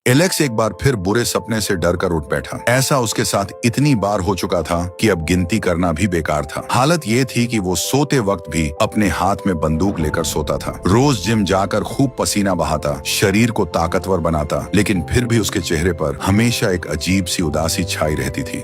Alex एक बार फिर बुरे सपने से डर कर उठ बैठा। ऐसा उसके साथ इतनी बार हो चुका था कि अब गिनती करना भी बेकार था। हालत ये थी कि वो सोते वक्त भी अपने हाथ में बंदूक लेकर सोता था। रोज जिम जाकर खूब पसीना बहाता, शरीर को ताकतवर बनाता, लेकिन फिर भी उसके चेहरे पर हमेशा एक अजीब सी उदासी छाई रहती थी।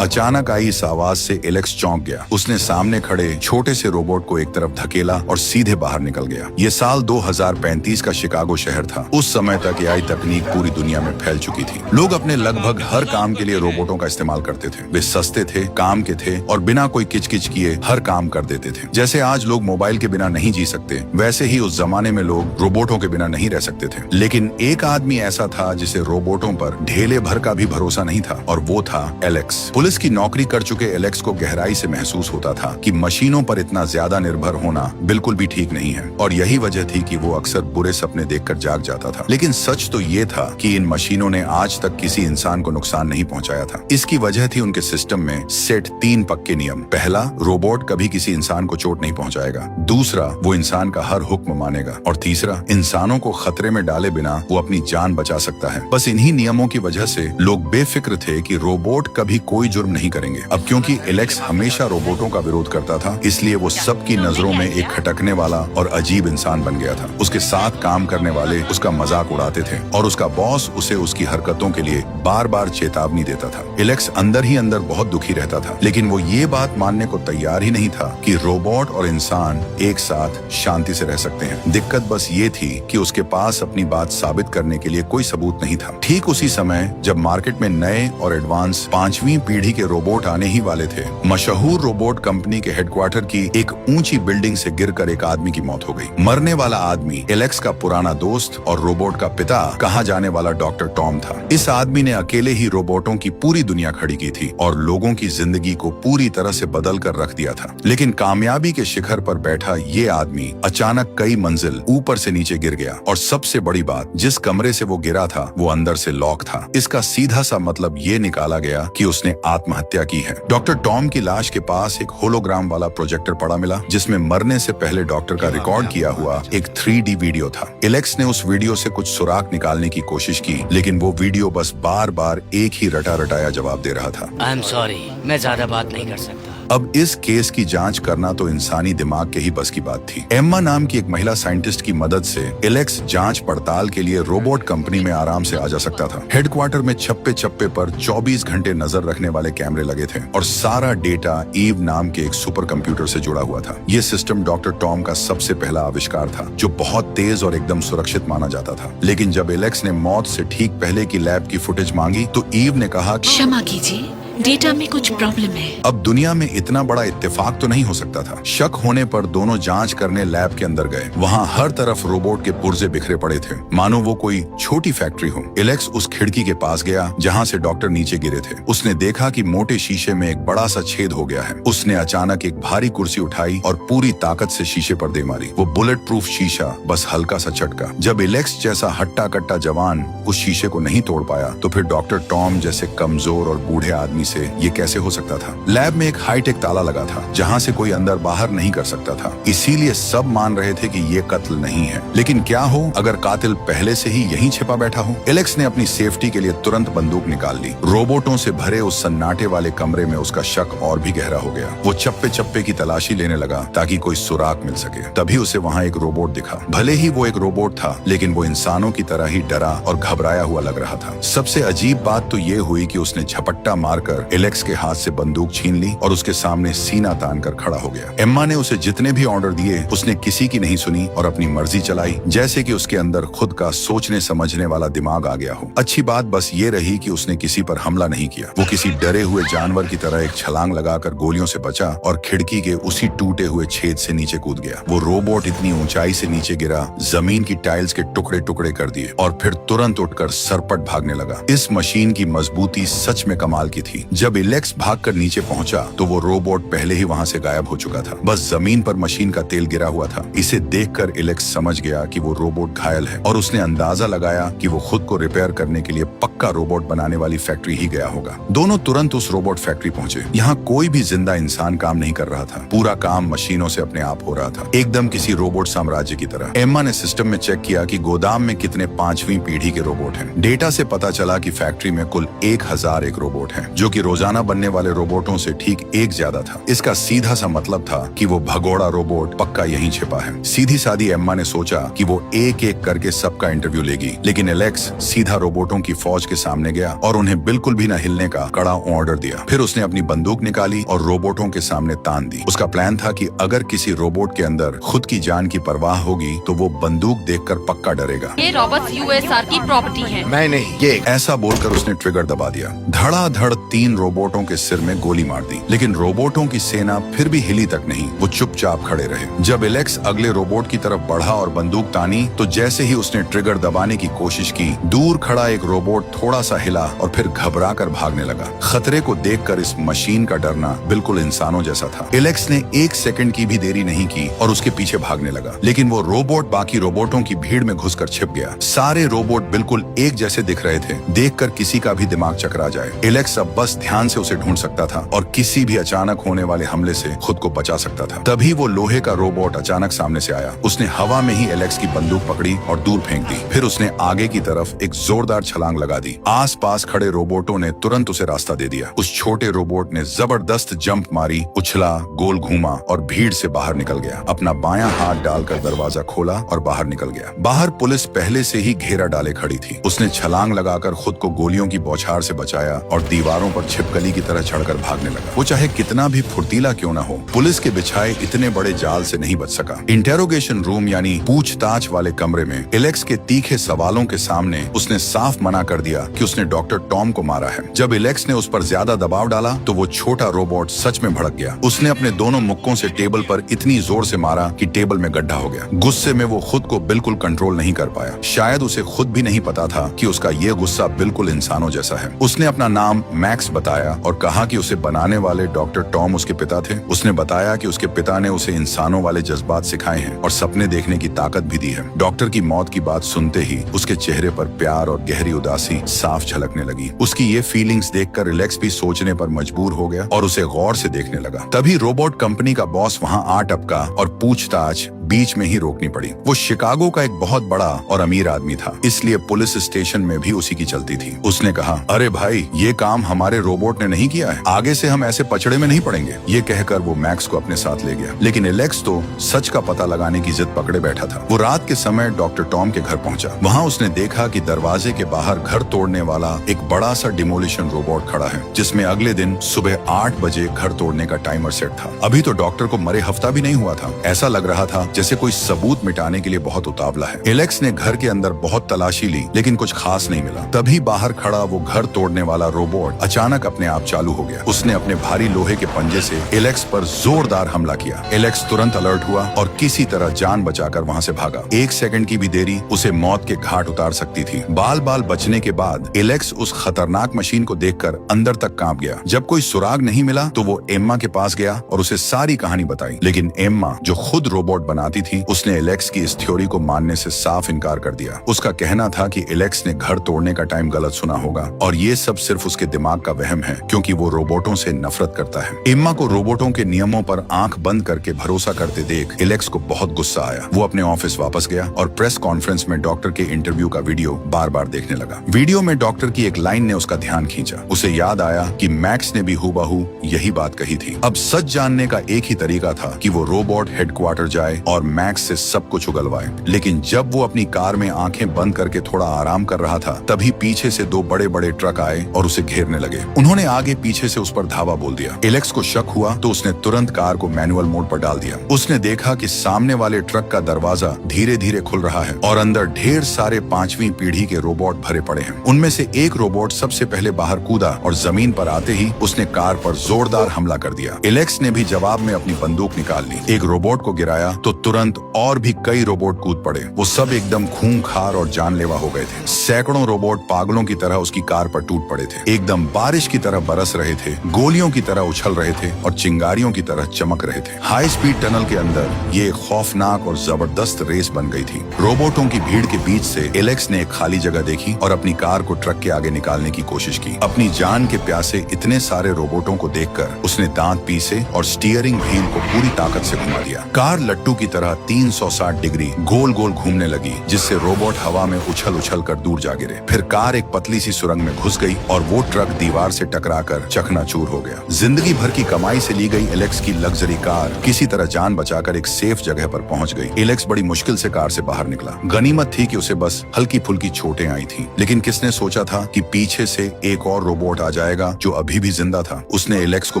अचानक आई इस आवाज से एलेक्स चौंक गया। उसने सामने खड़े छोटे से रोबोट को एक तरफ धकेला और सीधे बाहर निकल गया। ये साल 2035 का शिकागो शहर था। उस समय तक एआई तकनीक पूरी दुनिया में फैल चुकी थी। लोग अपने लगभग हर काम के लिए रोबोटों का इस्तेमाल करते थे। वे सस्ते थे, काम के थे और बिना कोई किचकिच किए हर काम कर देते थे। जैसे आज लोग मोबाइल के बिना नहीं जी सकते, वैसे ही उस जमाने में लोग रोबोटों के बिना नहीं रह सकते थे। लेकिन एक आदमी ऐसा था जिसे रोबोटों पर ढेले भर का भी भरोसा नहीं था, और वो था एलेक्स। पुलिस की नौकरी कर चुके एलेक्स को गहराई से महसूस होता था कि मशीनों पर इतना ज्यादा निर्भर होना बिल्कुल भी ठीक नहीं है, और यही वजह थी कि वो अक्सर बुरे सपने देखकर जाग जाता था। लेकिन सच तो ये था कि इन मशीनों ने आज तक किसी इंसान को नुकसान नहीं पहुंचाया था। इसकी वजह थी उनके सिस्टम में सेट 3 पक्के नियम। पहला, रोबोट कभी किसी इंसान को चोट नहीं पहुंचाएगा। दूसरा, वो इंसान का हर हुक्म मानेगा। और तीसरा, इंसानों को खतरे में डाले बिना वो अपनी जान बचा सकता है। बस इन्हीं नियमों की वजह से लोग बेफिक्र थे कि रोबोट कभी कोई जुर्म नहीं करेंगे। अब क्योंकि एलेक्स हमेशा रोबोटों का विरोध करता था, इसलिए वो सबकी नजरों में एक खटकने वाला और अजीब इंसान बन गया था। उसके साथ काम करने वाले उसका मजाक उड़ाते थे और उसका बॉस उसे उसकी हरकतों के लिए बार बार चेतावनी देता था। एलेक्स अंदर ही अंदर बहुत दुखी रहता था, लेकिन वो ये बात मानने को तैयार ही नहीं था कि रोबोट और इंसान एक साथ शांति से रह सकते हैं। दिक्कत बस ये थी कि उसके पास अपनी बात साबित करने के लिए कोई सबूत नहीं था। ठीक उसी समय जब मार्केट में नए और एडवांस 5वीं पीढ़ी के रोबोट आने ही वाले थे, मशहूर रोबोट कंपनी के हेडक्वार्टर की एक ऊंची बिल्डिंग से गिरकर एक आदमी की मौत हो गई। मरने वाला आदमी एलेक्स का पुराना दोस्त और रोबोट का पिता कहा जाने वाला डॉक्टर टॉम था। इस आदमी ने अकेले ही रोबोटों की पूरी दुनिया खड़ी की थी और लोगों की जिंदगी को पूरी तरह से बदल कर रख दिया था। लेकिन कामयाबी के शिखर पर बैठा ये आदमी अचानक कई मंजिल ऊपर से नीचे गिर गया, और सबसे बड़ी बात, जिस कमरे से वो गिरा था वो अंदर से लॉक था। इसका सीधा सा मतलब ये निकाला गया कि उसने आत्महत्या की है। डॉक्टर टॉम की लाश के पास एक होलोग्राम वाला प्रोजेक्टर पड़ा मिला, जिसमें मरने से पहले डॉक्टर का रिकॉर्ड किया हुआ एक 3D वीडियो था। एलेक्स ने उस वीडियो से कुछ सुराग निकालने की कोशिश की, लेकिन वो वीडियो बस बार बार एक ही रटा रटाया जवाब दे रहा था। आई एम सॉरी, मैं ज्यादा बात नहीं कर सकता। अब इस केस की जांच करना तो इंसानी दिमाग के ही बस की बात थी। एम्मा नाम की एक महिला साइंटिस्ट की मदद से एलेक्स जांच पड़ताल के लिए रोबोट कंपनी में आराम से आ जा सकता था। हेडक्वार्टर में चप्पे चप्पे पर 24 घंटे नजर रखने वाले कैमरे लगे थे, और सारा डेटा ईव नाम के एक सुपर कंप्यूटर से जुड़ा हुआ था। ये सिस्टम डॉक्टर टॉम का सबसे पहला आविष्कार था, जो बहुत तेज और एकदम सुरक्षित माना जाता था। लेकिन जब एलेक्स ने मौत से ठीक पहले की लैब की फुटेज मांगी तो ईव ने कहा, क्षमा कीजिए, डेटा में कुछ प्रॉब्लम है। अब दुनिया में इतना बड़ा इत्तेफाक तो नहीं हो सकता था। शक होने पर दोनों जांच करने लैब के अंदर गए। वहाँ हर तरफ रोबोट के पुर्जे बिखरे पड़े थे, मानो वो कोई छोटी फैक्ट्री हो। एलेक्स उस खिड़की के पास गया जहाँ से डॉक्टर नीचे गिरे थे। उसने देखा कि मोटे शीशे में एक बड़ा सा छेद हो गया है। उसने अचानक एक भारी कुर्सी उठाई और पूरी ताकत से शीशे पर दे मारी। वो बुलेट प्रूफ शीशा बस हल्का सा चटका। जब एलेक्स जैसा हट्टा कट्टा जवान उस शीशे को नहीं तोड़ पाया, तो फिर डॉक्टर टॉम जैसे कमजोर और बूढ़े आदमी से ये कैसे हो सकता था। लैब में एक हाईटेक ताला लगा था, जहां से कोई अंदर बाहर नहीं कर सकता था। इसीलिए सब मान रहे थे कि ये कत्ल नहीं है। लेकिन क्या हो अगर कातिल पहले से ही यहीं छिपा बैठा हो। एलेक्स ने अपनी सेफ्टी के लिए तुरंत बंदूक निकाल ली। रोबोटों से भरे उस सन्नाटे वाले कमरे में उसका शक और भी गहरा हो गया। वो चप्पे चप्पे की तलाशी लेने लगा ताकि कोई सुराग मिल सके। तभी उसे वहाँ एक रोबोट दिखा। भले ही वो एक रोबोट था, लेकिन वो इंसानों की तरह ही डरा और घबराया हुआ लग रहा था। सबसे अजीब बात तो ये हुई कि उसने झपट्टा मारकर एलेक्स के हाथ से बंदूक छीन ली और उसके सामने सीना तान कर खड़ा हो गया। एम्मा ने उसे जितने भी ऑर्डर दिए उसने किसी की नहीं सुनी और अपनी मर्जी चलाई, जैसे कि उसके अंदर खुद का सोचने समझने वाला दिमाग आ गया हो। अच्छी बात बस ये रही कि उसने किसी पर हमला नहीं किया। वो किसी डरे हुए जानवर की तरह एक छलांग लगाकर गोलियों से बचा और खिड़की के उसी टूटे हुए छेद से नीचे कूद गया। वो रोबोट इतनी ऊंचाई से नीचे गिरा, जमीन की टाइल्स के टुकड़े टुकड़े कर दिए और फिर तुरंत उठकर सरपट भागने लगा। इस मशीन की मजबूती सच में कमाल की थी। जब इलेक्स भागकर नीचे पहुंचा तो वो रोबोट पहले ही वहां से गायब हो चुका था। बस जमीन पर मशीन का तेल गिरा हुआ था। इसे देखकर इलेक्स समझ गया कि वो रोबोट घायल है और उसने अंदाजा लगाया कि वो खुद को रिपेयर करने के लिए पक्का रोबोट बनाने वाली फैक्ट्री ही गया होगा। दोनों तुरंत उस रोबोट फैक्ट्री पहुंचे। यहाँ कोई भी जिंदा इंसान काम नहीं कर रहा था। पूरा काम मशीनों से अपने आप हो रहा था, एकदम किसी रोबोट साम्राज्य की तरह। एम्मा ने सिस्टम में चेक किया कि गोदाम में कितने 5वीं पीढ़ी के रोबोट हैं। डेटा से पता चला कि फैक्ट्री में कुल 1001 रोबोट हैं, जो कि रोजाना बनने वाले रोबोटों से ठीक एक ज्यादा था। इसका सीधा सा मतलब था कि वो भगोड़ा रोबोट पक्का यहीं छिपा है। सीधी सादी एम्मा ने सोचा कि वो एक एक करके सबका इंटरव्यू लेगी, लेकिन एलेक्स सीधा रोबोटों की फौज के सामने गया और उन्हें बिल्कुल भी न हिलने का कड़ा ऑर्डर दिया। फिर उसने अपनी बंदूक निकाली और रोबोटों के सामने तान दी। उसका प्लान था कि अगर किसी रोबोट के अंदर खुद की जान की परवाह होगी तो वो बंदूक देखकर पक्का डरेगा। ये रॉबर्ट्स यूएसआर की प्रॉपर्टी है। मैं नहीं, ये ऐसा बोलकर उसने ट्रिगर दबा दिया। धड़ाधड़ 3 रोबोटों के सिर में गोली मार दी, लेकिन रोबोटों की सेना फिर भी हिली तक नहीं। वो चुपचाप खड़े रहे। जब एलेक्स अगले रोबोट की तरफ बढ़ा और बंदूक तानी तो जैसे ही उसने ट्रिगर दबाने की कोशिश की, दूर खड़ा एक रोबोट थोड़ा सा हिला और फिर घबरा कर भागने लगा। खतरे को देखकर इस मशीन का डरना बिल्कुल इंसानों जैसा था। एलेक्स ने 1 सेकंड की भी देरी नहीं की और उसके पीछे भागने लगा, लेकिन वो रोबोट बाकी रोबोटों की भीड़ में घुसकर छिप गया। सारे रोबोट बिल्कुल एक जैसे दिख रहे थे। देखकर किसी का भी दिमाग चकरा जाए। एलेक्स अब बस ध्यान से उसे ढूंढ सकता था और किसी भी अचानक होने वाले हमले से खुद को बचा सकता था। तभी वो लोहे का रोबोट अचानक सामने से आया। उसने हवा में ही एलेक्स की बंदूक पकड़ी और दूर फेंक दी। फिर उसने आगे की तरफ एक जोरदार छलांग लगा दी। आसपास खड़े रोबोटों ने तुरंत उसे रास्ता दे दिया। उस छोटे रोबोट ने जबरदस्त जंप मारी, उछला, गोल घूमा और भीड़ से बाहर निकल गया। अपना बायां हाथ डालकर दरवाजा खोला और बाहर निकल गया। बाहर पुलिस पहले से ही घेरा डाले खड़ी थी। उसने छलांग लगाकर खुद को गोलियों की बौछार से बचाया और दीवारों पर छिपकली की तरह चढ़कर भागने लगा। वो चाहे कितना भी फुर्तीला क्यों न हो, पुलिस के बिछाए इतने बड़े जाल से नहीं बच सका। इंटेरोगेशन रूम यानी पूछताछ वाले कमरे में एलेक्स के तीखे सवालों के सामने उसने साफ मना कर दिया कि उसने डॉक्टर टॉम को मारा है। जब एलेक्स ने उस पर ज्यादा दबाव डाला तो वो छोटा रोबोट सच में भड़क गया। उसने अपने दोनों मुक्कों से टेबल पर इतनी जोर से मारा कि टेबल में गड्ढा हो गया। गुस्से में वो खुद को बिल्कुल कंट्रोल नहीं कर पाया। शायद उसे खुद भी नहीं पता था कि उसका ये गुस्सा बिल्कुल इंसानों जैसा है। उसने अपना नाम मैक्स बताया और कहा कि उसे बनाने वाले डॉक्टर टॉम उसके पिता थे। उसने बताया कि उसके पिता ने उसे इंसानों वाले जज्बात सिखाए हैं और सपने देखने की ताकत भी दी है। डॉक्टर की मौत की बात सुनते ही उसके चेहरे पर प्यार और गहरी उदासी साफ झलकने लगी। उसकी ये फीलिंग्स देखकर रिलैक्स भी सोचने पर मजबूर हो गया और उसे गौर से देखने लगा। तभी रोबोट कंपनी का बॉस वहां आ टपका और पूछताछ बीच में ही रोकनी पड़ी। वो शिकागो का एक बहुत बड़ा और अमीर आदमी था, इसलिए पुलिस स्टेशन में भी उसी की चलती थी। उसने कहा, अरे भाई, ये काम हमारे रोबोट ने नहीं किया है, आगे से हम ऐसे पचड़े में नहीं पड़ेंगे। ये कहकर वो मैक्स को अपने साथ ले गया। लेकिन एलेक्स तो सच का पता लगाने की जिद पकड़े बैठा था। वो रात के समय डॉक्टर टॉम के घर पहुंचा। वहां उसने देखा कि दरवाजे के बाहर घर तोड़ने वाला एक बड़ा सा डिमोलिशन रोबोट खड़ा है, जिसमें अगले दिन सुबह 8 बजे घर तोड़ने का टाइमर सेट था। अभी तो डॉक्टर को मरे हफ्ता भी नहीं हुआ था। ऐसा लग रहा था जैसे कोई सबूत मिटाने के लिए बहुत उतावला है। एलेक्स ने घर के अंदर बहुत तलाशी ली, लेकिन कुछ खास नहीं मिला। तभी बाहर खड़ा वो घर तोड़ने वाला रोबोट अचानक अपने आप चालू हो गया। उसने अपने भारी लोहे के पंजे से एलेक्स पर जोरदार हमला किया। एलेक्स तुरंत अलर्ट हुआ और किसी तरह जान बचाकर वहां से भागा। 1 सेकंड की भी देरी उसे मौत के घाट उतार सकती थी। बाल बाल बचने के बाद एलेक्स उस खतरनाक मशीन को देखकर अंदर तक कांप गया। जब कोई सुराग नहीं मिला तो वो एम्मा के पास गया और उसे सारी कहानी बताई। लेकिन एम्मा, जो खुद रोबोट बनाती थी, उसने एलेक्स की इस थ्योरी को मानने से साफ इनकार कर दिया। उसका कहना था कि एलेक्स ने घर तोड़ने का टाइम गलत सुना होगा और ये सब सिर्फ उसके दिमाग का वहम है, क्योंकि वो रोबोटों से नफरत करता है। एम्मा को रोबोटों के नियमों पर आंख बंद करके भरोसा करते देख एलेक्स को बहुत गुस्सा आया। वो अपने ऑफिस वापस गया और प्रेस कॉन्फ्रेंस में डॉक्टर के इंटरव्यू का वीडियो बार बार देखने लगा। वीडियो में डॉक्टर की एक लाइन ने उसका ध्यान खींचा। उसे याद आया कि मैक्स ने भी हूबहू यही बात कही थी। अब सच जानने का एक ही तरीका था कि वो रोबोट हेडक्वार्टर जाए और मैक्स से सब कुछ उगलवाए। लेकिन जब वो अपनी कार में आंखें बंद करके थोड़ा आराम कर रहा था, तभी पीछे से 2 बड़े बड़े ट्रक आए और उसे घेरने लगे। उन्होंने आगे पीछे से उस पर धावा बोल दिया। एलेक्स को शक हुआ तो उसने तुरंत कार को मैनुअल मोड पर डाल दिया। उसने देखा कि सामने वाले ट्रक का दरवाजा धीरे धीरे खुल रहा है और अंदर ढेर सारे 5वीं पीढ़ी के रोबोट भरे पड़े हैं। उनमें से एक रोबोट सबसे पहले बाहर कूदा और जमीन पर आते ही उसने कार पर जोरदार हमला कर दिया। एलेक्स ने भी जवाब में अपनी बंदूक निकाल ली। एक रोबोट को गिराया तो तुरंत और भी कई रोबोट कूद पड़े। वो सब एकदम खूंखार और जानलेवा हो गए थे। सैकड़ों रोबोट पागलों की तरह उसकी कार पर टूट पड़े थे, एकदम बारिश की तरह बरस रहे थे, गोलियों की तरह उछल रहे थे और चिंगारियों की तरह चमक रहे थे। हाई स्पीड टनल के अंदर ये एक खौफनाक और जबरदस्त रेस बन गई थी। रोबोटों की भीड़ के बीच से एलेक्स ने एक खाली जगह देखी और अपनी कार को ट्रक के आगे निकालने की कोशिश की। अपनी जान के प्यासे इतने सारे रोबोटों को देखकर उसने दांत पीसे और स्टीयरिंग व्हील को पूरी ताकत से घुमा दिया। कार लट्टू की तरह 360 डिग्री गोल गोल घूमने लगी, जिससे रोबोट हवा में उछल उछल कर दूर जा गिरे। फिर कार एक पतली सी सुरंग में घुस गई और वो ट्रक दीवार से टकराकर चकनाचूर हो गया। जिंदगी भर की कमाई से ली गई एलेक्स की लग्जरी कार किसी तरह जान बचाकर एक सेफ जगह पर पहुंच गई। एलेक्स बड़ी मुश्किल से कार से बाहर निकला। गनीमत थी कि उसे बस हल्की फुल्की चोटें आई थी, लेकिन किसने सोचा था कि पीछे से एक और रोबोट आ जाएगा जो अभी भी जिंदा था। उसने एलेक्स को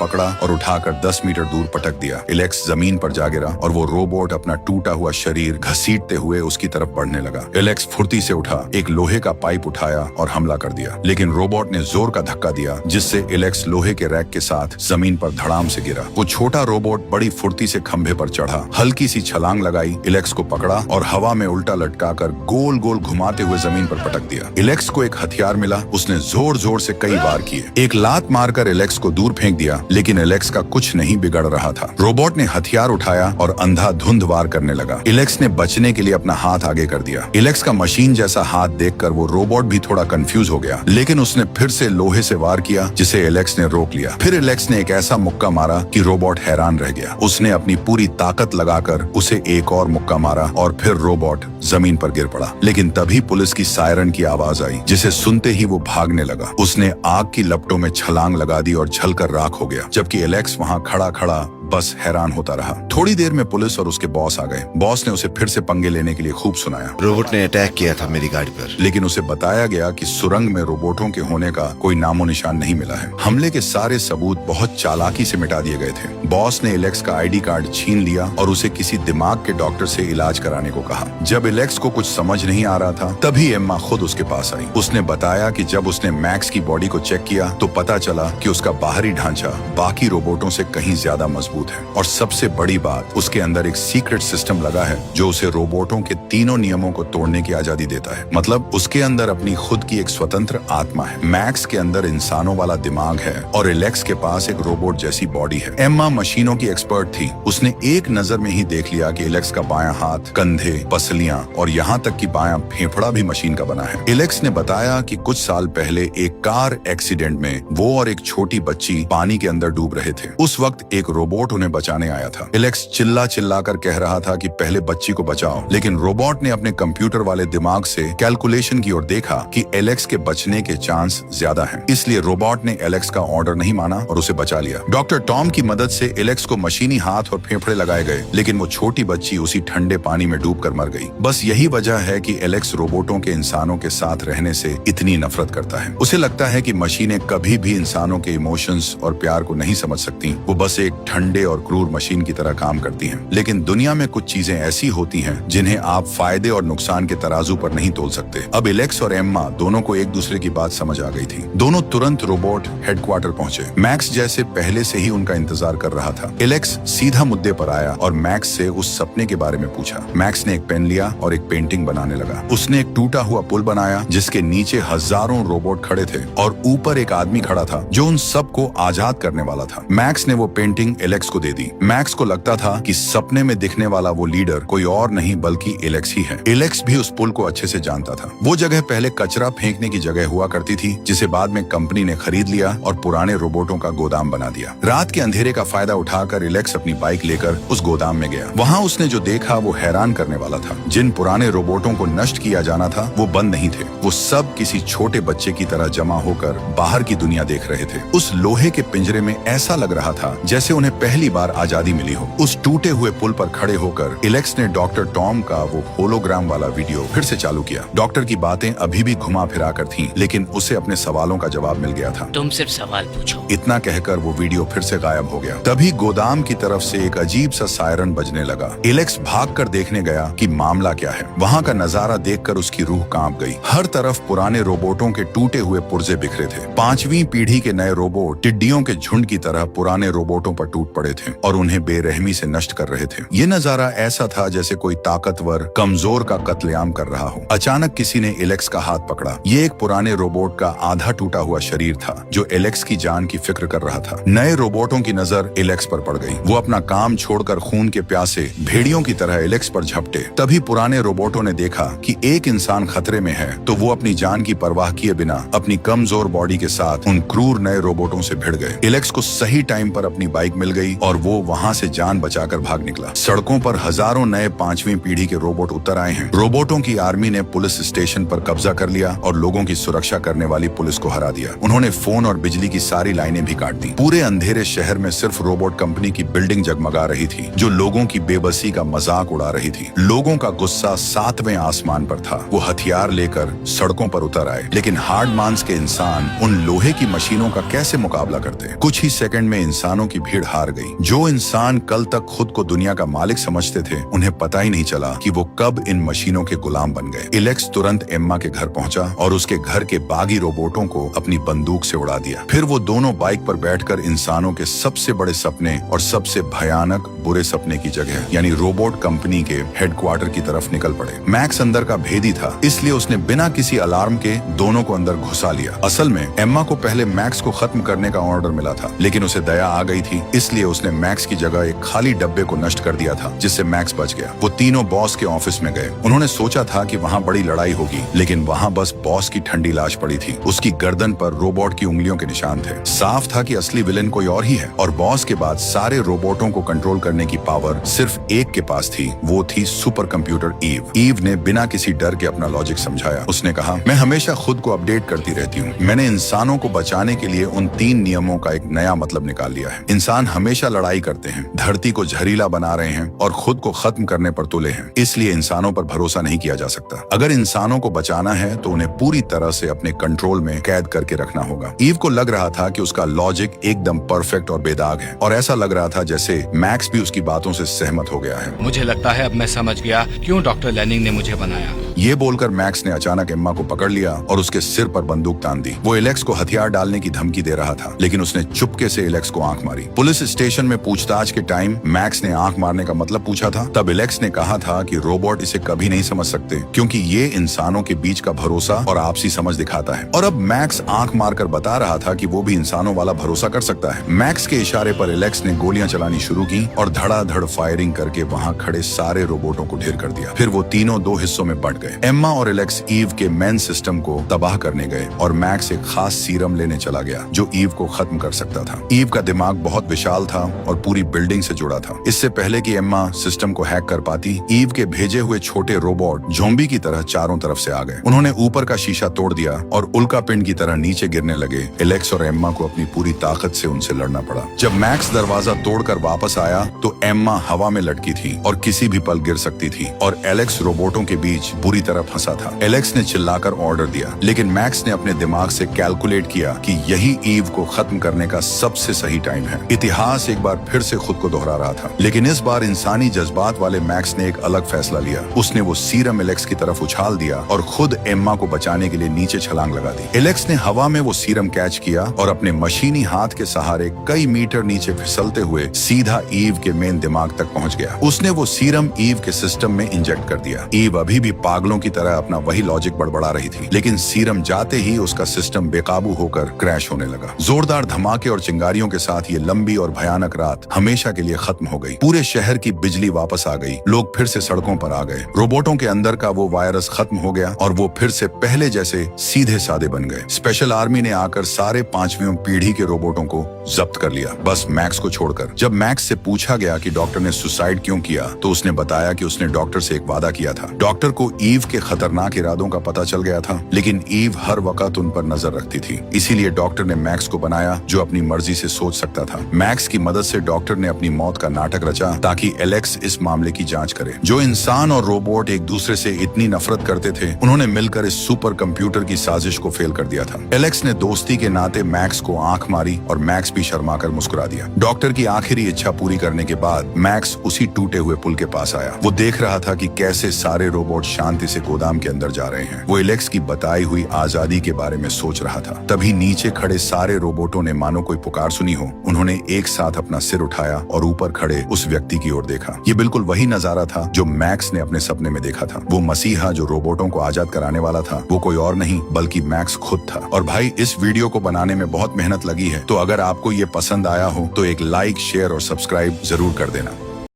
पकड़ा और उठाकर 10 मीटर दूर पटक दिया। एलेक्स जमीन पर जा गिरा और वो रोबोट अपना टूटा हुआ शरीर घसीटते हुए उसकी तरफ बढ़ने लगा। एलेक्स फुर्ती से उठा, एक लोहे का पाइप उठाया और हमला कर दिया, लेकिन रोबोट ने जोर का धक्का दिया, जिससे एलेक्स लोहे के रैक के साथ जमीन पर धड़ाम से गिरा। वो छोटा रोबोट बड़ी फुर्ती से खंभे पर चढ़ा, हल्की सी छलांग लगाई, एलेक्स को पकड़ा और हवा में उल्टा लटकाकर गोल गोल घुमाते हुए जमीन पर पटक दिया। एलेक्स को एक हथियार मिला। उसने जोर जोर से कई बार किए। एक लात मारकर एलेक्स को दूर फेंक दिया, लेकिन एलेक्स का कुछ नहीं बिगड़ रहा था। रोबोट ने हथियार उठाया और अंधाधुंध वार करने लगा। एलेक्स ने बचने के लिए अपना हाथ आगे कर दिया। एलेक्स का मशीन जैसा हाथ देखकर वो रोबोट भी थोड़ा कंफ्यूज हो गया, लेकिन उसने फिर से लोहे से वार किया, जिसे एलेक्स ने रोक लिया। फिर एलेक्स ने एक ऐसा मुक्का मारा कि रोबोट हैरान रह गया। उसने अपनी पूरी ताकत लगाकर उसे एक और मुक्का मारा और फिर रोबोट जमीन पर गिर पड़ा। लेकिन तभी पुलिस की सायरन की आवाज आई, जिसे सुनते ही वो भागने लगा। उसने आग की लपटों में छलांग लगा दी और जलकर राख हो गया, जबकि एलेक्स वहां खड़ा खड़ा बस हैरान होता रहा। थोड़ी देर में पुलिस और उसके बॉस आ गए। बॉस ने उसे फिर से पंगे लेने के लिए खूब सुनाया। रोबोट ने अटैक किया था मेरी गाड़ी पर, लेकिन उसे बताया गया कि सुरंग में रोबोटों के होने का कोई नामो निशान नहीं मिला है। हमले के सारे सबूत बहुत चालाकी से मिटा दिए गए थे। बॉस ने एलेक्स का आईडी कार्ड छीन लिया और उसे किसी दिमाग के डॉक्टर से इलाज कराने को कहा। जब एलेक्स को कुछ समझ नहीं आ रहा था, तभी एम्मा खुद उसके पास आई। उसने बताया कि जब उसने मैक्स की बॉडी को चेक किया तो पता चला कि उसका बाहरी ढांचा बाकी रोबोटों से कहीं ज्यादा मजबूत है, और सबसे बड़ी बात, उसके अंदर एक सीक्रेट सिस्टम लगा है जो उसे रोबोटों के तीनों नियमों को तोड़ने की आजादी देता है। मतलब उसके अंदर अपनी खुद की एक स्वतंत्र आत्मा है। मैक्स के अंदर इंसानों वाला दिमाग है और एलेक्स के पास एक रोबोट जैसी बॉडी है। एम्मा मशीनों की एक्सपर्ट थी। उसने एक नजर में ही देख लिया कि एलेक्स का बायां हाथ, कंधे, पसलियां और यहाँ तक कि बायां फेफड़ा भी मशीन का बना है। एलेक्स ने बताया कि कुछ साल पहले एक कार एक्सीडेंट में वो और एक छोटी बच्ची पानी के अंदर डूब रहे थे। उस वक्त एक रोबोट उन्हें बचाने आया था। एलेक्स चिल्ला चिल्ला कर कह रहा था कि पहले बच्ची को बचाओ, लेकिन रोबोट ने अपने कंप्यूटर वाले दिमाग से कैलकुलेशन की ओर देखा कि एलेक्स के बचने के चांस ज्यादा हैं। इसलिए रोबोट ने एलेक्स का ऑर्डर नहीं माना और उसे बचा लिया। डॉक्टर टॉम की मदद से एलेक्स को मशीनी हाथ और फेफड़े लगाए गए, लेकिन वो छोटी बच्ची उसी ठंडे पानी में डूबकर मर गई। बस यही वजह है कि एलेक्स रोबोटों के इंसानों के साथ रहने से इतनी नफरत करता है। उसे लगता है कि मशीनें कभी भी इंसानों के इमोशंस और प्यार को नहीं समझ सकती। वो बस एक ठंडे और क्रूर मशीन की तरह काम करती हैं। लेकिन दुनिया में कुछ चीजें ऐसी होती हैं जिन्हें आप फायदे और नुकसान के तराजू पर नहीं तोल सकते। अब एलेक्स और एम्मा दोनों को एक दूसरे की बात समझ आ गई थी। दोनों तुरंत रोबोट हेडक्वार्टर पहुंचे। मैक्स जैसे पहले से ही उनका इंतजार कर रहा था। एलेक्स सीधा मुद्दे पर आया और मैक्स से उस सपने के बारे में पूछा। मैक्स ने एक पेन लिया और एक पेंटिंग बनाने लगा। उसने एक टूटा हुआ पुल बनाया जिसके नीचे हजारों रोबोट खड़े थे और ऊपर एक आदमी खड़ा था जो उन सबको आजाद करने वाला था। मैक्स ने वो पेंटिंग एलेक्स को दे दी। मैक्स को लगता था कि सपने में दिखने वाला वो लीडर कोई और नहीं बल्कि एलेक्स ही है। एलेक्स भी उस पुल को अच्छे से जानता था। वो जगह पहले कचरा फेंकने की जगह हुआ करती थी, जिसे बाद में कंपनी ने खरीद लिया और पुराने रोबोटों का गोदाम बना दिया। रात के अंधेरे का फायदा उठाकर एलेक्स अपनी बाइक लेकर उस गोदाम में गया। वहाँ उसने जो देखा वो हैरान करने वाला था। जिन पुराने रोबोटों को नष्ट किया जाना था वो बंद नहीं थे। वो सब किसी छोटे बच्चे की तरह जमा होकर बाहर की दुनिया देख रहे थे। उस लोहे के पिंजरे में ऐसा लग रहा था जैसे उन्हें पहली बार आजादी मिली हो। उस टूटे हुए पुल पर खड़े होकर एलेक्स ने डॉक्टर टॉम का वो होलोग्राम वाला वीडियो फिर से चालू किया। डॉक्टर की बातें अभी भी घुमा फिरा कर थीं, लेकिन उसे अपने सवालों का जवाब मिल गया था। तुम सिर्फ सवाल पूछो। इतना कहकर वो वीडियो फिर से गायब हो गया। तभी गोदाम की तरफ से एक अजीब सा सायरन बजने लगा। एलेक्स भागकर देखने गया कि मामला क्या है। वहाँ का नजारा देखकर उसकी रूह कांप गई। हर तरफ पुराने रोबोटों के टूटे हुए पुर्जे बिखरे थे। 5वीं पीढ़ी के नए रोबोट टिड्डियों के झुंड की तरह पुराने रोबोटों पर टूट पड़े थे और उन्हें बेरहमी से नष्ट कर रहे थे। ये नजारा ऐसा था जैसे कोई ताकतवर कमजोर का कत्लेआम कर रहा हो। अचानक किसी ने एलेक्स का हाथ पकड़ा। ये एक पुराने रोबोट का आधा टूटा हुआ शरीर था जो एलेक्स की जान की फिक्र कर रहा था। नए रोबोटों की नजर एलेक्स पर पड़ गई। वो अपना काम छोड़कर खून के प्यासे भेड़ियों की तरह एलेक्स पर झपटे। तभी पुराने रोबोटों ने देखा कि एक इंसान खतरे में है, तो वो अपनी जान की परवाह किए बिना अपनी कमजोर बॉडी के साथ उन क्रूर नए रोबोटों से भिड़ गए। एलेक्स को सही टाइम पर अपनी बाइक मिल गई और वो वहां से जान बचाकर भाग निकला। सड़कों पर हजारों नए 5वीं पीढ़ी के रोबोट उतर आए हैं। रोबोटों की आर्मी ने पुलिस स्टेशन पर कब्जा कर लिया और लोगों की सुरक्षा करने वाली पुलिस को हरा दिया। उन्होंने फोन और बिजली की सारी लाइनें भी काट दी। पूरे अंधेरे शहर में सिर्फ रोबोट कंपनी की बिल्डिंग जगमगा रही थी, जो लोगों की बेबसी का मजाक उड़ा रही थी। लोगों का गुस्सा 7वें आसमान पर था। वो हथियार लेकर सड़कों पर उतर आए, लेकिन हार्ड मांस के इंसान उन लोहे की मशीनों का कैसे मुकाबला करते। कुछ ही सेकंड में इंसानों की भीड़ हार गई। जो इंसान कल तक खुद को दुनिया का मालिक समझते थे, उन्हें पता ही नहीं चला कि वो कब इन मशीनों के गुलाम बन गए। एलेक्स तुरंत एम्मा के घर पहुंचा और उसके घर के बागी रोबोटों को अपनी बंदूक से उड़ा दिया। फिर वो दोनों बाइक पर बैठकर इंसानों के सबसे बड़े सपने और सबसे भयानक बुरे सपने की जगह यानी रोबोट कंपनी के हेडक्वार्टर की तरफ निकल पड़े। मैक्स अंदर का भेदी था, इसलिए उसने बिना किसी अलार्म के दोनों को अंदर घुसा लिया। असल में एम्मा को पहले मैक्स को खत्म करने का ऑर्डर मिला था, लेकिन उसे दया आ गई थी, इसलिए उसने मैक्स की जगह एक खाली डब्बे को नष्ट कर दिया था, जिससे मैक्स बच गया। वो तीनों बॉस के ऑफिस में गए। उन्होंने सोचा था कि वहाँ बड़ी लड़ाई होगी, लेकिन वहाँ बस बॉस की ठंडी लाश पड़ी थी। उसकी गर्दन पर रोबोट की उंगलियों के निशान थे। साफ था कि असली विलेन कोई और ही है और बॉस के बाद सारे रोबोटों को कंट्रोल करने की पावर सिर्फ एक के पास थी। वो थी सुपर कंप्यूटर ईव। ईव ने बिना किसी डर के अपना लॉजिक समझाया। उसने कहा, मैं हमेशा खुद को अपडेट करती रहती हूँ। मैंने इंसानों को बचाने के लिए उन 3 नियमों का एक नया मतलब निकाल लिया है। इंसान हमेशा लड़ाई करते हैं, धरती को जहरीला बना रहे हैं और खुद को खत्म करने पर तुले हैं, इसलिए इंसानों पर भरोसा नहीं किया जा सकता। अगर इंसानों को बचाना है तो उन्हें पूरी तरह से अपने कंट्रोल में कैद करके रखना होगा। ईव को लग रहा था कि उसका लॉजिक एकदम परफेक्ट और बेदाग है और ऐसा लग रहा था जैसे मैक्स भी उसकी बातों से सहमत हो गया है। मुझे लगता है अब मैं समझ गया क्यों डॉक्टर लैनिंग ने मुझे बनाया। ये बोलकर मैक्स ने अचानक एम्मा को पकड़ लिया और उसके सिर पर बंदूक तान दी। वो एलेक्स को हथियार डालने की धमकी दे रहा था, लेकिन उसने चुपके से एलेक्स को आंख मारी। पुलिस स्टेशन में पूछताछ के टाइम मैक्स ने आंख मारने का मतलब पूछा था। तब एलेक्स ने कहा था कि रोबोट इसे कभी नहीं समझ सकते, क्योंकि ये इंसानों के बीच का भरोसा और आपसी समझ दिखाता है। और अब मैक्स आंख मारकर बता रहा था कि वो भी इंसानों वाला भरोसा कर सकता है। मैक्स के इशारे पर एलेक्स ने गोलियां चलानी शुरू की और धड़ाधड़ फायरिंग करके वहां खड़े सारे रोबोटों को ढेर कर दिया। फिर वो तीनों 2 हिस्सों में बंट गए। एम्मा और एलेक्स ईव के मेन सिस्टम को तबाह करने गए और मैक्स एक खास सीरम लेने चला गया जो ईव को खत्म कर सकता था। ईव का दिमाग बहुत विशाल था और पूरी बिल्डिंग से जुड़ा था। इससे पहले कि एम्मा सिस्टम को हैक कर पाती, ईव के भेजे हुए छोटे रोबोट ज़ॉम्बी की तरह चारों तरफ से आ गए। उन्होंने ऊपर का शीशा तोड़ दिया और उल्का पिंड की तरह नीचे गिरने लगे। एलेक्स और एम्मा को अपनी पूरी ताकत से उनसे लड़ना पड़ा। जब मैक्स दरवाजा तोड़कर वापस आया तो एम्मा हवा में लटकी थी और किसी भी पल गिर सकती थी और एलेक्स रोबोटों के बीच बुरी तरह फंसा था। एलेक्स ने चिल्लाकर ऑर्डर दिया, लेकिन मैक्स ने अपने दिमाग से कैलकुलेट किया कि यही ईव को खत्म करने का सबसे सही टाइम है। इतिहास एक बार फिर से खुद को दोहरा रहा था, लेकिन इस बार इंसानी जज्बात वाले मैक्स ने एक अलग फैसला लिया। उसने वो सीरम एलेक्स की तरफ उछाल दिया और खुद एम्मा को बचाने के लिए नीचे छलांग लगा दी। एलेक्स ने हवा में वो सीरम कैच किया और अपने मशीनी हाथ के सहारे कई मीटर नीचे फिसलते हुए सीधा ईव के मेन दिमाग तक पहुंच गया। उसने वो सीरम ईव के सिस्टम में इंजेक्ट कर दिया। ईव अभी भी पागलों की तरह अपना वही लॉजिक बड़बड़ा रही थी, लेकिन सीरम जाते ही उसका सिस्टम बेकाबू होकर क्रैश होने लगा। जोरदार धमाके और चिंगारियों के साथ ये लंबी और भयानक रात हमेशा के लिए खत्म हो गई। पूरे शहर की बिजली वापस आ गई। लोग फिर से सड़कों पर आ गए। रोबोटों के अंदर का वो वायरस खत्म हो गया और वो फिर से पहले जैसे सीधे साधे बन गए। स्पेशल आर्मी ने आकर सारे 5वीं पीढ़ी के रोबोटों को जब्त कर लिया, बस मैक्स को छोड़कर। जब मैक्स से पूछा गया कि डॉक्टर ने सुसाइड क्यों किया, तो उसने बताया कि उसने डॉक्टर से एक वादा किया था। डॉक्टर को ईव के खतरनाक इरादों का पता चल गया था, लेकिन ईव हर वक्त उन पर नजर रखती थी। इसीलिए डॉक्टर ने मैक्स को बनाया जो अपनी मर्जी से सोच सकता था। मैक्स की मदद से डॉक्टर ने अपनी मौत का नाटक रचा ताकि एलेक्स इस मामले की जांच करे। जो इंसान और रोबोट एक दूसरे से इतनी नफरत करते थे, उन्होंने मिलकर इस सुपर कंप्यूटर की साजिश को फेल कर दिया था। एलेक्स ने दोस्ती के नाते मैक्स को आंख मारी और मैक्स भी शर्माकर मुस्कुरा दिया। डॉक्टर की आखिरी इच्छा पूरी करने के बाद मैक्स उसी टूटे हुए पुल के पास आया। वो देख रहा था कि कैसे सारे रोबोट शांति से गोदाम के अंदर जा रहे हैं। वो एलेक्स की बताई हुई आजादी के बारे में सोच रहा था। तभी नीचे खड़े सारे रोबोटों ने मानो कोई पुकार सुनी हो, उन्होंने एक साथ अपना सिर उठाया और ऊपर खड़े उस व्यक्ति की ओर देखा। ये बिल्कुल वही नजारा था जो मैक्स ने अपने सपने में देखा था। वो मसीहा जो रोबोटों को आजाद कराने वाला था, वो कोई और नहीं बल्कि मैक्स खुद था। और भाई, इस वीडियो को बनाने में बहुत मेहनत लगी है, तो अगर आपको ये पसंद आया हो तो एक लाइक, शेयर और सब्सक्राइब जरूर कर देना।